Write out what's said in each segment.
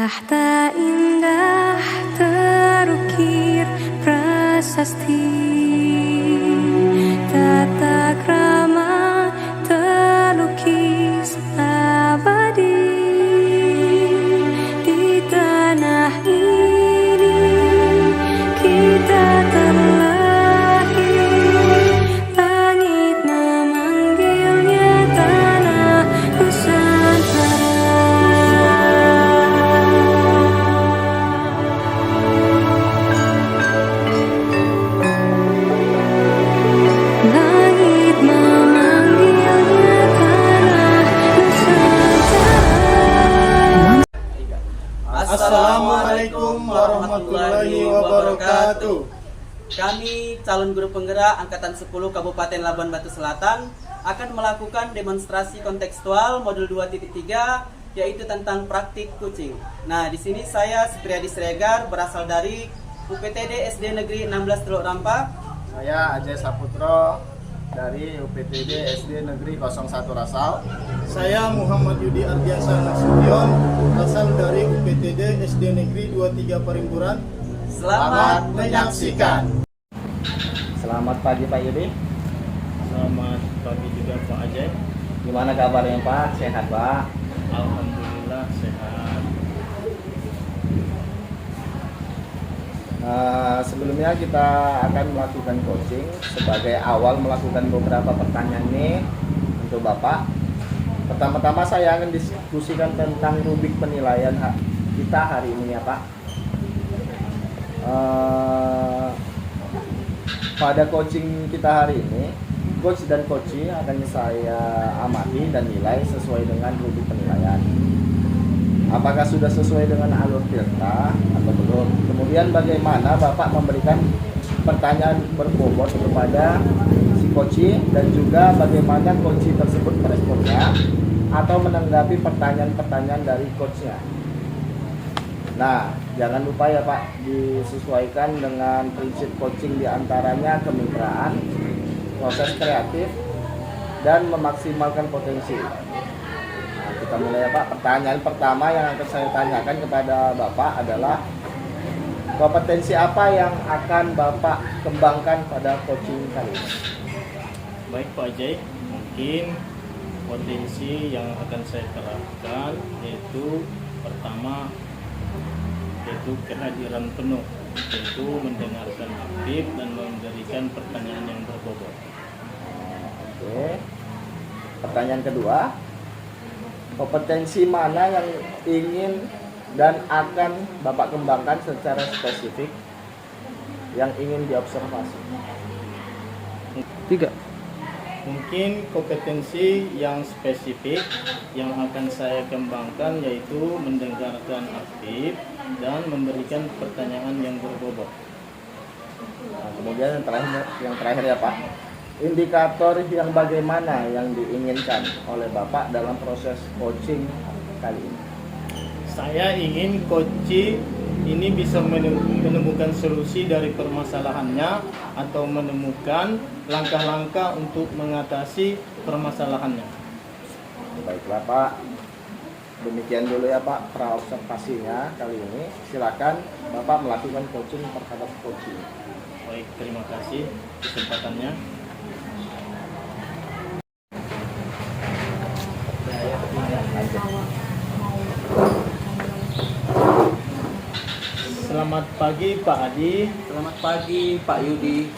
Tahta indah terukir prasasti, tata krama terlukis abadi. Di tanah ini kita terlahir, langit memanggilnya tanah Nusantara. Langit memanggilnya tanah Nusantara. Assalamualaikum warahmatullahi wabarakatuh. Kami calon guru penggerak Angkatan 10 Kabupaten Labuan Batu Selatan akan melakukan demonstrasi kontekstual modul 2.3 yaitu tentang praktik kucing. Nah, di sini saya Supriyadi Sregar berasal dari UPTD SD Negeri 16 Teluk Rampa. Saya Ajay Saputro dari UPTD SD Negeri 01 Rasal. Saya Muhammad Yudi Ardiansyah Nasution, berasal dari UPTD SD Negeri 23 Parimburan. Selamat menyaksikan. Selamat pagi Pak Yudi. Selamat pagi juga Pak Ajay. Gimana kabarnya Pak? Sehat Pak? Alhamdulillah sehat. Sebelumnya kita akan melakukan coaching. Sebagai awal melakukan beberapa pertanyaan nih untuk Bapak. Pertama-tama saya akan diskusikan tentang rubrik penilaian kita hari ini ya Pak. Pada coaching kita hari ini, coach dan coachee akan saya amati dan nilai sesuai dengan rubrik penilaian. Apakah sudah sesuai dengan alur tirta atau belum? Kemudian bagaimana Bapak memberikan pertanyaan berbobot kepada si coachee dan juga bagaimana coachee tersebut meresponnya atau menanggapi pertanyaan-pertanyaan dari coachnya. Nah, jangan lupa ya Pak, disesuaikan dengan prinsip coaching diantaranya kemitraan, proses kreatif, dan memaksimalkan potensi. Nah, kita mulai ya Pak. Pertanyaan pertama yang akan saya tanyakan kepada Bapak adalah kompetensi apa yang akan Bapak kembangkan pada coaching kali ini? Baik Pak Ajay, mungkin potensi yang akan saya terapkan yaitu pertama yaitu kehadiran penuh, yaitu mendengarkan aktif dan memberikan pertanyaan yang berbobot. Oke. Pertanyaan kedua, kompetensi mana yang ingin dan akan Bapak kembangkan secara spesifik yang ingin diobservasi? 3. Mungkin kompetensi yang spesifik yang akan saya kembangkan yaitu mendengarkan aktif dan memberikan pertanyaan yang berbobot. Nah, kemudian yang terakhir ya Pak, indikator yang bagaimana yang diinginkan oleh Bapak dalam proses coaching kali ini? Saya ingin coachee ini bisa menemukan solusi dari permasalahannya atau menemukan langkah-langkah untuk mengatasi permasalahannya. Baiklah Pak, demikian dulu ya Pak praobservasinya kali ini. Silakan Bapak melakukan coaching terhadap coaching. Baik, terima kasih kesempatannya. Selamat pagi Pak Adi. Selamat pagi Pak Yudi.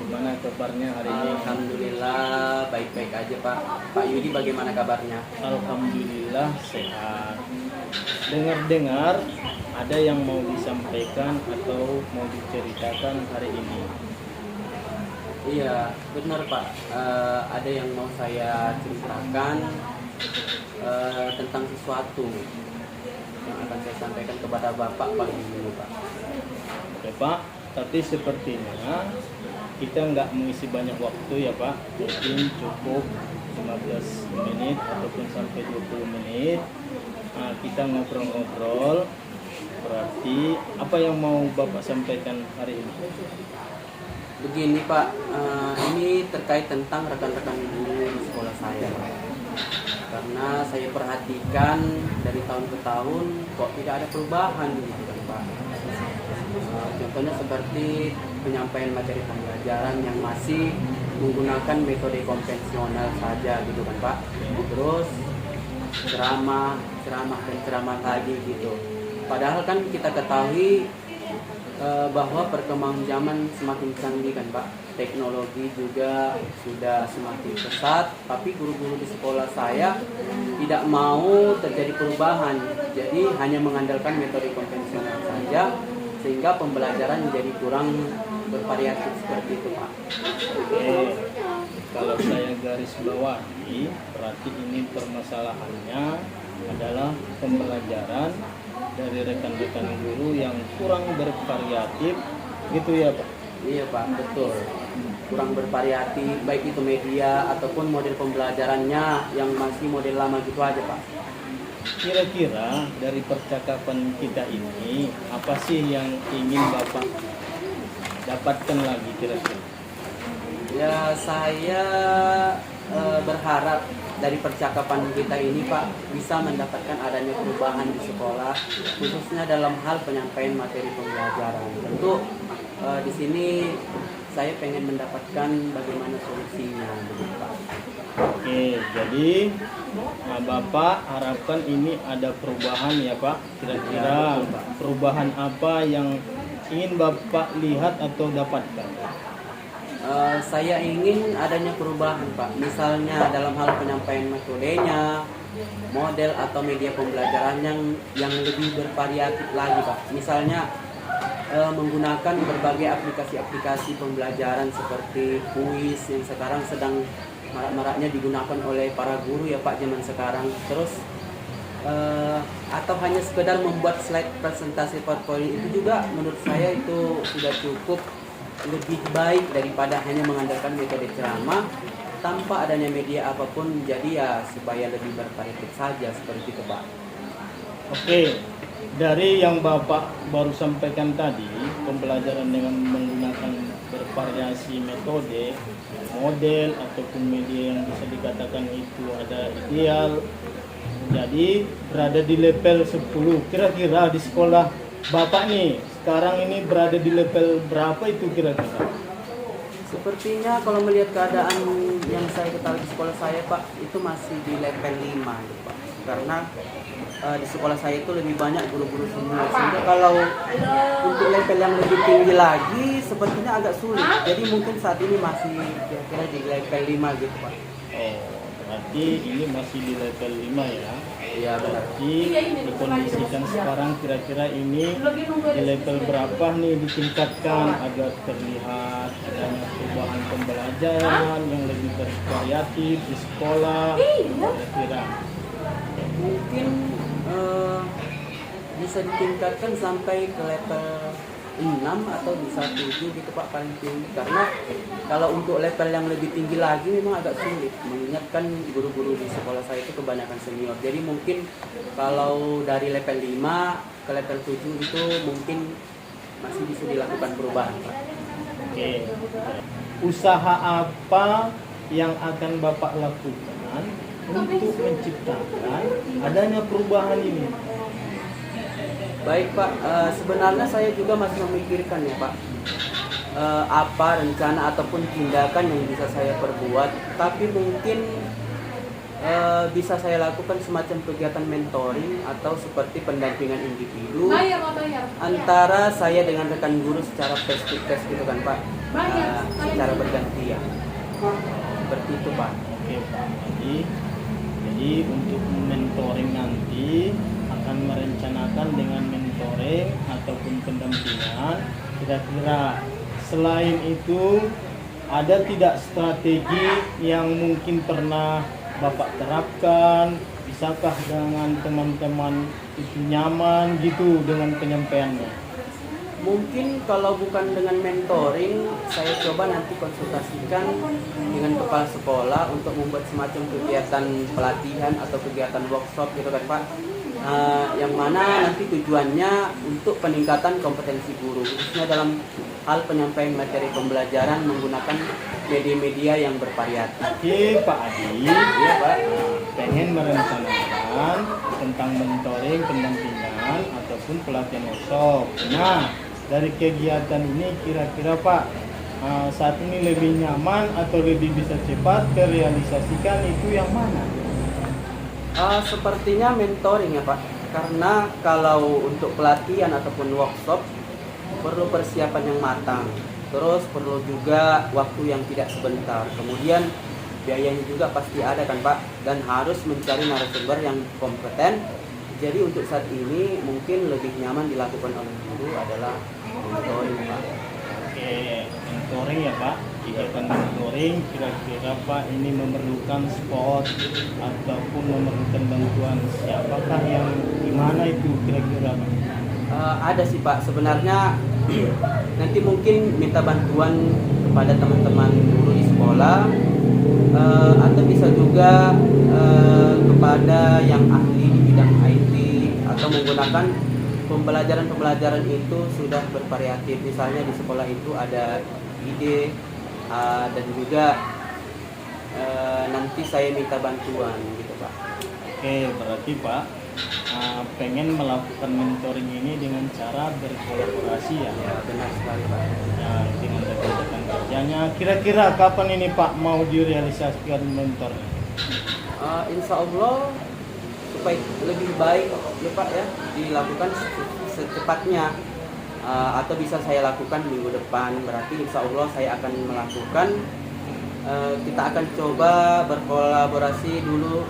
Gimana kabarnya hari ini? Alhamdulillah baik-baik aja Pak. Pak Yudi bagaimana kabarnya? Alhamdulillah sehat. Dengar-dengar ada yang mau disampaikan atau mau diceritakan hari ini. Iya, benar Pak. Ada yang mau saya ceritakan tentang sesuatu yang akan saya sampaikan kepada Bapak pagi ini, Pak. Oke Pak, tapi sepertinya kita nggak mengisi banyak waktu ya Pak. Mungkin cukup 15 menit ataupun sampai 20 menit. Nah, kita ngobrol-ngobrol. Berarti apa yang mau Bapak sampaikan hari ini? Begini Pak, ini terkait tentang rekan-rekan guru di sekolah saya. karena saya perhatikan dari tahun ke tahun kok tidak ada perubahan gitu kan Pak. Contohnya seperti penyampaian materi pembelajaran yang masih menggunakan metode konvensional saja gitu kan Pak. Terus ceramah dan ceramah lagi gitu. Padahal kan kita ketahui bahwa perkembangan zaman semakin canggih kan Pak. Teknologi juga sudah semakin pesat, tapi guru-guru di sekolah saya tidak mau terjadi perubahan. Jadi hanya mengandalkan metode konvensional saja, sehingga pembelajaran menjadi kurang bervariatif seperti itu Pak. Oke, kalau saya garis bawahi, berarti ini permasalahannya adalah pembelajaran dari rekan-rekan guru yang kurang bervariatif, gitu ya Pak? Iya Pak, betul. Kurang bervariatif, baik itu media ataupun model pembelajarannya yang masih model lama gitu aja Pak. Kira-kira dari percakapan kita ini, apa sih yang ingin Bapak dapatkan lagi kira-kira? Ya saya berharap dari percakapan kita ini Pak bisa mendapatkan adanya perubahan di sekolah, khususnya dalam hal penyampaian materi pembelajaran. Tentu di sini saya pengen mendapatkan bagaimana solusinya begitu Pak. Oke, jadi Bapak harapkan ini ada perubahan ya Pak. Kira-kira perubahan apa yang ingin Bapak lihat atau dapatkan? Saya ingin adanya perubahan Pak. Misalnya dalam hal penyampaian metodenya, model atau media pembelajaran yang lebih bervariatif lagi Pak. Misalnya menggunakan berbagai aplikasi-aplikasi pembelajaran seperti kuis yang sekarang sedang marak-maraknya digunakan oleh para guru ya Pak zaman sekarang. Terus atau hanya sekedar membuat slide presentasi PowerPoint itu juga menurut saya itu sudah cukup lebih baik daripada hanya mengandalkan metode ceramah tanpa adanya media apapun. Jadi ya supaya lebih bervariatif saja seperti itu Pak. Oke, dari yang Bapak baru sampaikan tadi, pembelajaran dengan menggunakan bervariasi metode, model ataupun media yang bisa dikatakan itu ada ideal. Jadi berada di level 10. Kira-kira di sekolah Bapak nih sekarang ini berada di level berapa itu kira-kira? Sepertinya kalau melihat keadaan yang saya ketahui di sekolah saya Pak, itu masih di level 5 gitu, Pak. Karena di sekolah saya itu lebih banyak guru-guru semua, sehingga kalau untuk level yang lebih tinggi lagi sepertinya agak sulit. Jadi mungkin saat ini masih kira-kira di level 5 gitu Pak. Oh, berarti ini masih di level 5 ya? Iya benar. Berarti dikondisikan sekarang kira-kira ini di level berapa nih ditingkatkan agar terlihat adanya perubahan pembelajaran yang lebih bervariatif di sekolah kira-kira? Mungkin bisa ditingkatkan sampai ke level 6 atau bisa 7 gitu Pak, paling tinggi. Karena kalau untuk level yang lebih tinggi lagi memang agak sulit, mengingat kan guru-guru di sekolah saya itu kebanyakan senior. Jadi mungkin kalau dari level 5 ke level 7 itu mungkin masih bisa dilakukan perubahan Pak. Oke. Usaha apa yang akan Bapak lakukan untuk menciptakan adanya perubahan ini? Baik Pak, sebenarnya saya juga masih memikirkan ya Pak, apa rencana ataupun tindakan yang bisa saya perbuat. Tapi mungkin bisa saya lakukan semacam kegiatan mentoring atau seperti pendampingan individu antara saya dengan rekan guru secara face to face gitu kan Pak, secara bergantian. Seperti itu Pak. Oke Pak, jadi untuk mentoring nanti akan merencanakan dengan mentoring ataupun pendampingan. Kira-kira selain itu ada tidak strategi yang mungkin pernah Bapak terapkan? Bisakah dengan teman-teman itu nyaman gitu dengan penyampaiannya? Mungkin kalau bukan dengan mentoring, saya coba nanti konsultasikan dengan kepala sekolah untuk membuat semacam kegiatan pelatihan atau kegiatan workshop gitu kan Pak. yang mana nanti tujuannya untuk peningkatan kompetensi guru, khususnya dalam hal penyampaian materi pembelajaran menggunakan media-media yang bervariatif. Oke Pak Adi, Iya Pak. pengen merencanakan tentang mentoring, pendampingan ataupun pelatihan workshop. Nah, dari kegiatan ini kira-kira Pak, saat ini lebih nyaman atau lebih bisa cepat terrealisasikan itu yang mana? Sepertinya mentoring ya Pak, karena kalau untuk pelatihan ataupun workshop perlu persiapan yang matang, terus perlu juga waktu yang tidak sebentar, kemudian biayanya juga pasti ada kan Pak, dan harus mencari narasumber yang kompeten. Jadi untuk saat ini mungkin lebih nyaman dilakukan oleh guru adalah mentoring Pak. Oke, mentoring ya Pak. Kegiatan mentoring kira-kira Pak ini memerlukan spot ataupun memerlukan bantuan siapakah yang gimana itu kira-kira Pak? Ada sih Pak, sebenarnya nanti mungkin minta bantuan kepada teman-teman guru di sekolah, atau bisa juga kepada yang ahli di bidang IT, atau menggunakan pembelajaran itu sudah bervariatif. Misalnya di sekolah itu ada ide, dan juga nanti saya minta bantuan gitu Pak. Oke, berarti Pak pengen melakukan mentoring ini dengan cara berkolaborasi ya? Ya benar sekali Pak. Ya, dengan rekan-rekan kerjanya. Kira-kira kapan ini Pak mau direalisasikan mentornya? Insya Allah supaya lebih baik ya Pak ya, dilakukan secepatnya, atau bisa saya lakukan minggu depan. Berarti insya Allah saya akan melakukan, kita akan coba berkolaborasi dulu,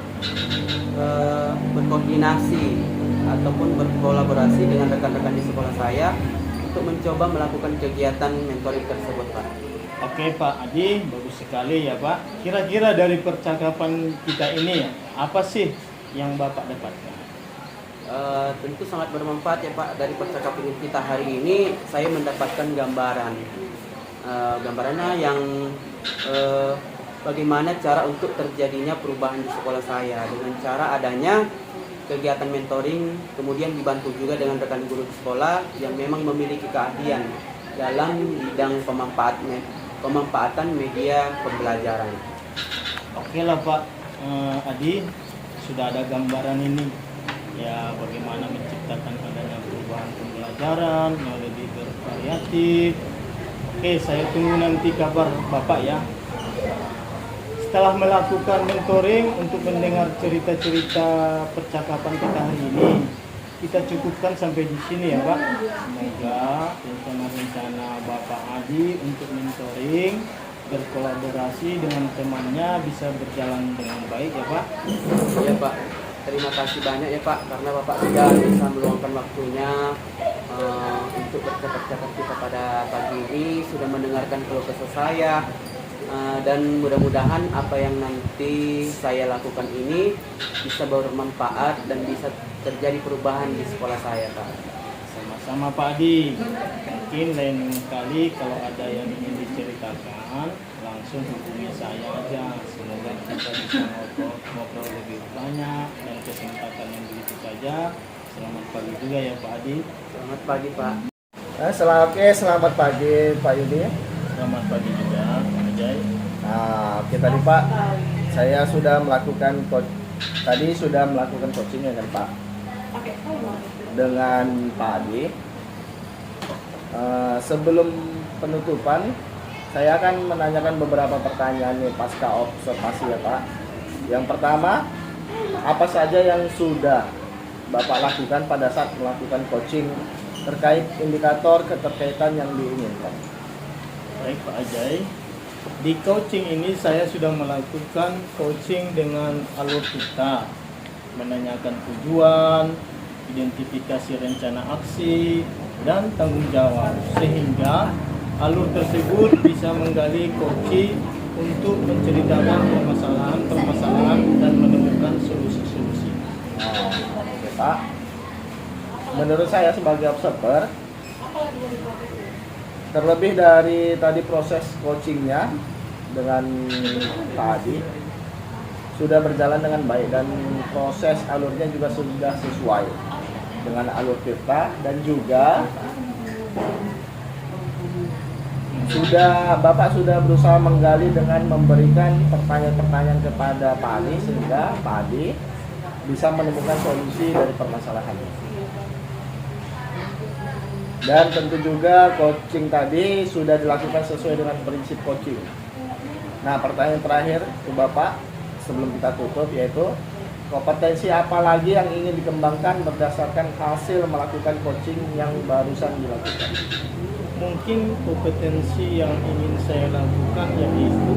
berkoordinasi ataupun berkolaborasi dengan rekan-rekan di sekolah saya untuk mencoba melakukan kegiatan mentoring tersebut Pak. Oke Pak Adi, bagus sekali ya Pak. Kira-kira dari percakapan kita ini ya, apa sih yang Bapak dapatkan? Tentu sangat bermanfaat ya Pak. Dari percakapan kita hari ini saya mendapatkan gambaran, gambarannya yang bagaimana cara untuk terjadinya perubahan di sekolah saya dengan cara adanya kegiatan mentoring, kemudian dibantu juga dengan rekan guru di sekolah yang memang memiliki keahlian dalam bidang pemanfaatan media pembelajaran. Oke lah Pak Adi, sudah ada gambaran ini ya, bagaimana menciptakan adanya perubahan pembelajaran yang lebih bervariatif. Oke, saya tunggu nanti kabar Bapak ya. Setelah melakukan mentoring untuk mendengar cerita-cerita percakapan kita hari ini, kita cukupkan sampai di sini ya Pak. Semoga rencana-rencana Bapak Adi untuk mentoring berkolaborasi dengan temannya bisa berjalan dengan baik ya Pak. Ya Pak, terima kasih banyak ya Pak, karena Bapak sudah bisa meluangkan waktunya untuk bercakap-cakap kita pada pagi ini, sudah mendengarkan keluh kesah saya, dan mudah-mudahan apa yang nanti saya lakukan ini bisa bermanfaat dan bisa terjadi perubahan di sekolah saya Pak. Sama-sama Pak Adi. Mungkin lain kali kalau ada yang ingin diceritakan langsung hubungi saya aja. Semoga kita bisa ngobrol lebih banyak dan kesempatan yang begitu saja. Selamat pagi juga ya Pak Adi. Selamat pagi Pak. Selamat pagi Pak Yudi. Selamat pagi juga Pak Ajay. Nah, oke tadi Pak, saya sudah melakukan coaching ya kan Pak, dengan Pak Adi. Sebelum penutupan, saya akan menanyakan beberapa pertanyaan nih pasca observasi ya Pak. Yang pertama, apa saja yang sudah Bapak lakukan pada saat melakukan coaching terkait indikator keterkaitan yang diinginkan? Baik Pak Ajay, di coaching ini saya sudah melakukan coaching dengan alur kita, menanyakan tujuan, identifikasi rencana aksi, dan tanggung jawab, sehingga alur tersebut bisa menggali coaching untuk menceritakan permasalahan dan menemukan solusi-solusi. Oke Pak, menurut saya sebagai observer, terlebih dari tadi proses coachingnya dengan Pak Adi, sudah berjalan dengan baik dan proses alurnya juga sudah sesuai dengan alur Tirta, dan juga Bapak sudah berusaha menggali dengan memberikan pertanyaan-pertanyaan kepada Pak Adi sehingga Pak Adi bisa menemukan solusi dari permasalahannya. Dan tentu juga coaching tadi sudah dilakukan sesuai dengan prinsip coaching. Nah, pertanyaan terakhir ke Bapak sebelum kita tutup yaitu kompetensi apa lagi yang ingin dikembangkan berdasarkan hasil melakukan coaching yang barusan dilakukan? Mungkin kompetensi yang ingin saya lakukan yaitu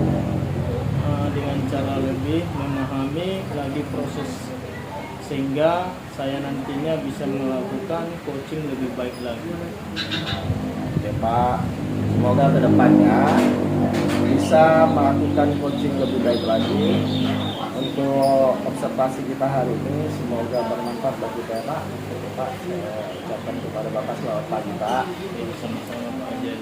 dengan cara lebih memahami lagi proses sehingga saya nantinya bisa melakukan coaching lebih baik lagi. Oke Pak, semoga kedepannya bisa melakukan coaching lebih baik lagi. Untuk observasi kita hari ini semoga bermanfaat bagi Pak. Pak, saya ucapkan kepada Bapak selamat pagi Pak. Sama-sama Pak Ajay.